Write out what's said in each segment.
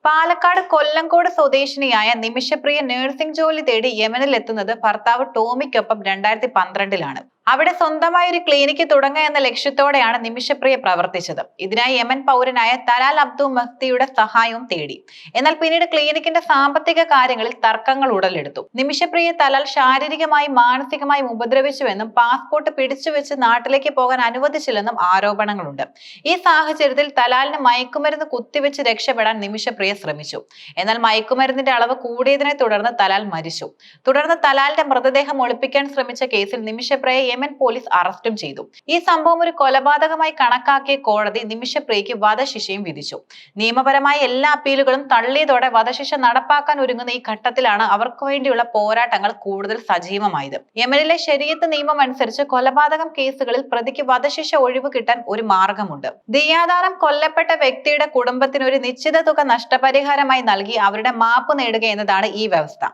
പാലക്കാട് കൊല്ലങ്കോട് സ്വദേശിനിയായ നിമിഷപ്രിയ നഴ്സിംഗ് ജോലി തേടി യമനിലെത്തുന്നത് ഭർത്താവ് ടോമിക്കൊപ്പം 2012-ലാണ്. അവിടെ സ്വന്തമായ ഒരു ക്ലിനിക്ക് തുടങ്ങുക എന്ന ലക്ഷ്യത്തോടെയാണ് നിമിഷപ്രിയ പ്രവർത്തിച്ചത്. ഇതിനായി യമൻ പൗരനായ തലാൽ അബ്ദു മഹ്ദിയുടെ സഹായവും തേടി. എന്നാൽ പിന്നീട് ക്ലിനിക്കിന്റെ സാമ്പത്തിക കാര്യങ്ങളിൽ തർക്കങ്ങൾ ഉടലെടുത്തു. നിമിഷപ്രിയെ തലാൽ ശാരീരികമായും മാനസികമായും ഉപദ്രവിച്ചുവെന്നും പാസ്പോർട്ട് പിടിച്ചുവെച്ച് നാട്ടിലേക്ക് പോകാൻ അനുവദിച്ചില്ലെന്നും ആരോപണങ്ങളുണ്ട്. ഈ സാഹചര്യത്തിൽ തലാലിന് മയക്കുമരുന്ന് കുത്തിവെച്ച് രക്ഷപ്പെടാൻ നിമിഷപ്രിയ ശ്രമിച്ചു. എന്നാൽ മയക്കുമരുന്നിന്റെ അളവ് കൂടിയതിനെ തുടർന്ന് തലാൽ മരിച്ചു. തുടർന്ന് തലാലിന്റെ മൃതദേഹം ഒളിപ്പിക്കാൻ ശ്രമിച്ച കേസിൽ നിമിഷപ്രിയയെ യമൻ പോലീസ് അറസ്റ്റും ചെയ്തു. ഈ സംഭവം ഒരു കൊലപാതകമായി കണക്കാക്കിയ കോടതി നിമിഷപ്രിയയ്ക്ക് വധശിക്ഷയും വിധിച്ചു. നിയമപരമായ എല്ലാ അപ്പീലുകളും തള്ളിയതോടെ വധശിക്ഷ നടപ്പാക്കാൻ ഒരുങ്ങുന്ന ഈ ഘട്ടത്തിലാണ് അവർക്ക് വേണ്ടിയുള്ള പോരാട്ടങ്ങൾ കൂടുതൽ സജീവമായത്. യമനിലെ ശരീഅത്ത് നിയമം അനുസരിച്ച് കൊലപാതകം കേസുകളിൽ പ്രതിക്ക് വധശിക്ഷ ഒഴിവ് കിട്ടാൻ ഒരു മാർഗമുണ്ട്. ദിയാദാരം കൊല്ലപ്പെട്ട വ്യക്തിയുടെ കുടുംബത്തിന് ഒരു നിശ്ചിത തുക നഷ്ടപരിഹാരമായി നൽകി അവരുടെ മാപ്പ് നേടുക എന്നതാണ് ഈ വ്യവസ്ഥ.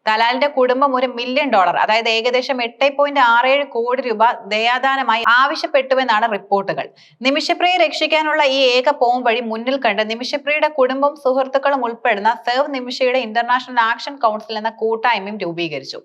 തലാലിന്റെ കുടുംബം $1 മില്യൺ, അതായത് ഏകദേശം 8.67 കോടി രൂപ ദയാദാനമായി ആവശ്യപ്പെട്ടുവെന്നാണ് റിപ്പോർട്ടുകൾ. നിമിഷപ്രിയയെ രക്ഷിക്കാനുള്ള ഈ ഏക പോം വഴി മുന്നിൽ കണ്ട് നിമിഷപ്രിയയുടെ കുടുംബവും സുഹൃത്തുക്കളും ഉൾപ്പെടുന്ന സേവ് നിമിഷയുടെ ഇന്റർനാഷണൽ ആക്ഷൻ കൗൺസിൽ എന്ന കൂട്ടായ്മയും രൂപീകരിച്ചു.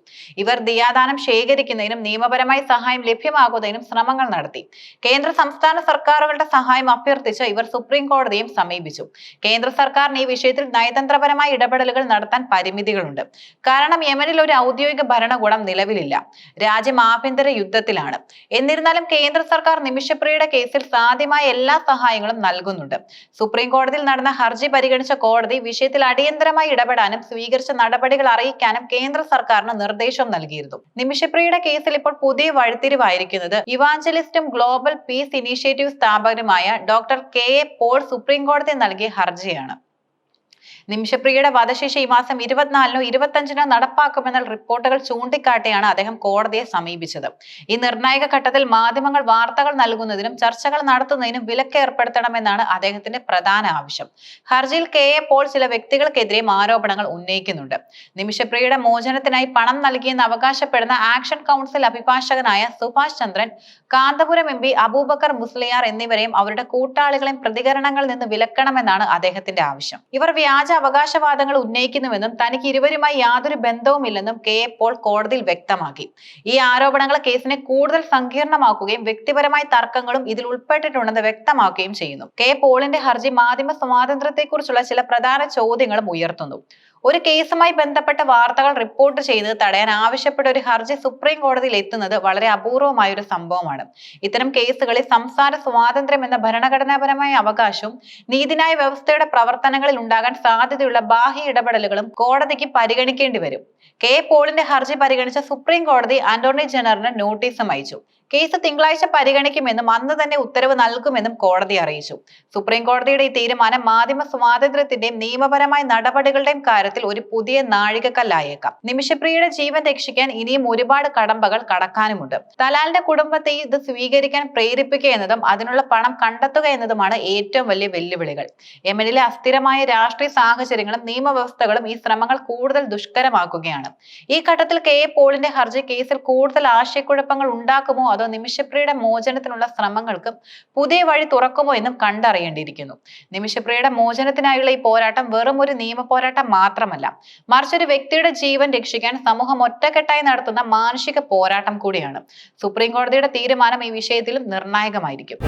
ഇവർ ദിയാദാനം ശേഖരിക്കുന്നതിനും നിയമപരമായി സഹായം ലഭ്യമാകുന്നതിനും ശ്രമങ്ങൾ നടത്തി. കേന്ദ്ര സംസ്ഥാന സർക്കാരുകളുടെ സഹായം അഭ്യർത്ഥിച്ച് ഇവർ സുപ്രീം കോടതിയും സമീപിച്ചു. കേന്ദ്ര സർക്കാരിന് ഈ വിഷയത്തിൽ നയതന്ത്രപരമായ ഇടപെടലുകൾ നടത്താൻ പരിമിതികളുണ്ട്. കാരണം യമനിൽ ഒരു ഔദ്യോഗിക ഭരണകൂടം നിലവിലില്ല. രാജ്യം ആഭ്യന്തര യുദ്ധത്തിലാണ്. എന്നിരുന്നാലും കേന്ദ്ര സർക്കാർ നിമിഷപ്രിയയുടെ കേസിൽ സാധ്യമായ എല്ലാ സഹായങ്ങളും നൽകുന്നുണ്ട്. സുപ്രീം കോടതിയിൽ നടന്ന ഹർജി പരിഗണിച്ച കോടതി വിഷയത്തിൽ അടിയന്തരമായി ഇടപെടാനും സ്വീകരിച്ച നടപടികൾ അറിയിക്കാനും കേന്ദ്ര സർക്കാരിന് നിർദ്ദേശം നൽകിയിരുന്നു. നിമിഷപ്രിയയുടെ കേസിൽ ഇപ്പോൾ പുതിയ വഴിത്തിരിവായിരിക്കുന്നത് ഇവാഞ്ചലിസ്റ്റും ഗ്ലോബൽ പീസ് ഇനീഷ്യേറ്റീവ് സ്ഥാപകനുമായ ഡോക്ടർ കെ.എ. പോൾ സുപ്രീം കോടതി നൽകിയ ഹർജിയാണ്. നിമിഷപ്രിയയുടെ വധശിക്ഷ ഈ മാസം 24-നോ 25-നോ നടപ്പാക്കുമെന്ന റിപ്പോർട്ടുകൾ ചൂണ്ടിക്കാട്ടിയാണ് അദ്ദേഹം കോടതിയെ സമീപിച്ചത്. ഈ നിർണായക ഘട്ടത്തിൽ മാധ്യമങ്ങൾ വാർത്തകൾ നൽകുന്നതിനും ചർച്ചകൾ നടത്തുന്നതിനും വിലക്ക് ഏർപ്പെടുത്തണമെന്നാണ് അദ്ദേഹത്തിന്റെ പ്രധാന ആവശ്യം. ഹർജിയിൽ കെ.എ. പോൾ ചില വ്യക്തികൾക്കെതിരെയും ആരോപണങ്ങൾ ഉന്നയിക്കുന്നുണ്ട്. നിമിഷപ്രിയയുടെ മോചനത്തിനായി പണം നൽകിയെന്ന് അവകാശപ്പെടുന്ന ആക്ഷൻ കൗൺസിൽ അഭിഭാഷകനായ സുഭാഷ് ചന്ദ്രൻ, കാന്തപുരം എം.പി. അബൂബക്കർ മുസ്ലിയാർ എന്നിവരെയും അവരുടെ കൂട്ടാളികളെയും പ്രതികരണങ്ങളിൽ നിന്ന് വിലക്കണമെന്നാണ് അദ്ദേഹത്തിന്റെ ആവശ്യം. ഇവർ വ്യാജ അവകാശവാദങ്ങൾ ഉന്നയിക്കുന്നുവെന്നും തനിക്ക് ഇരുവരുമായി യാതൊരു ബന്ധവുമില്ലെന്നും കെ.എ. പോൾ കോടതിയിൽ വ്യക്തമാക്കി. ഈ ആരോപണങ്ങൾ കേസിനെ കൂടുതൽ സങ്കീർണമാക്കുകയും വ്യക്തിപരമായ തർക്കങ്ങളും ഇതിൽ ഉൾപ്പെട്ടിട്ടുണ്ടെന്ന് വ്യക്തമാക്കുകയും ചെയ്യുന്നു. കെ.എ. പോളിന്റെ ഹർജി മാധ്യമ സ്വാതന്ത്ര്യത്തെക്കുറിച്ചുള്ള ചില പ്രധാന ചോദ്യങ്ങളും ഉയർത്തുന്നു. ഒരു കേസുമായി ബന്ധപ്പെട്ട വാർത്തകൾ റിപ്പോർട്ട് ചെയ്ത് തടയാൻ ആവശ്യപ്പെട്ട ഒരു ഹർജി സുപ്രീം കോടതിയിൽ എത്തുന്നത് വളരെ അപൂർവമായ ഒരു സംഭവമാണ്. ഇത്തരം കേസുകളിൽ സംസാര സ്വാതന്ത്ര്യം എന്ന ഭരണഘടനാപരമായ അവകാശവും നീതിന്യായ വ്യവസ്ഥയുടെ പ്രവർത്തനങ്ങളിൽ ഉണ്ടാകാൻ സാധ്യതയുള്ള ബാഹ്യ ഇടപെടലുകളും കോടതിക്ക് പരിഗണിക്കേണ്ടി വരും. കെ.എ. പോളിന്റെ ഹർജി പരിഗണിച്ച സുപ്രീം കോടതി അറ്റോർണി ജനറലിന് നോട്ടീസും അയച്ചു. കേസ് തിങ്കളാഴ്ച പരിഗണിക്കുമെന്നും അന്ന് തന്നെ ഉത്തരവ് നൽകുമെന്നും കോടതി അറിയിച്ചു. സുപ്രീം കോടതിയുടെ ഈ തീരുമാനം മാധ്യമ സ്വാതന്ത്ര്യത്തിന്റെയും നിയമപരമായ നടപടികളുടെയും കാര്യത്തിൽ ഒരു പുതിയ നാഴികക്കല്ലായേക്കാം. നിമിഷപ്രിയയുടെ ജീവൻ രക്ഷിക്കാൻ ഇനിയും ഒരുപാട് കടമ്പകൾ കടക്കാനുമുണ്ട്. തലാലിന്റെ കുടുംബത്തെ ഇത് സ്വീകരിക്കാൻ പ്രേരിപ്പിക്കുക എന്നതും അതിനുള്ള പണം കണ്ടെത്തുക എന്നതുമാണ് ഏറ്റവും വലിയ വെല്ലുവിളികൾ. യമനിലെ അസ്ഥിരമായ രാഷ്ട്രീയ സാഹചര്യങ്ങളും നിയമവ്യവസ്ഥകളും ഈ ശ്രമങ്ങൾ കൂടുതൽ ദുഷ്കരമാക്കുകയാണ്. ഈ ഘട്ടത്തിൽ കെ.എ. പോളിന്റെ ഹർജി കേസിൽ കൂടുതൽ ആശയക്കുഴപ്പങ്ങൾ ഉണ്ടാക്കുമോ അതോ നിമിഷപ്രിയയുടെ മോചനത്തിനുള്ള ശ്രമങ്ങൾക്ക് പുതിയ വഴി തുറക്കുമോ എന്നും കണ്ടറിയേണ്ടിയിരിക്കുന്നു. നിമിഷപ്രിയയുടെ മോചനത്തിനായുള്ള ഈ പോരാട്ടം വെറും ഒരു നിയമ പോരാട്ടം മാത്രമല്ല, മറിച്ച് ഒരു വ്യക്തിയുടെ ജീവൻ രക്ഷിക്കാൻ സമൂഹം ഒറ്റക്കെട്ടായി നടത്തുന്ന മാനുഷിക പോരാട്ടം കൂടിയാണ്. സുപ്രീം കോടതിയുടെ തീരുമാനം ഈ വിഷയത്തിലും നിർണായകമായിരിക്കും.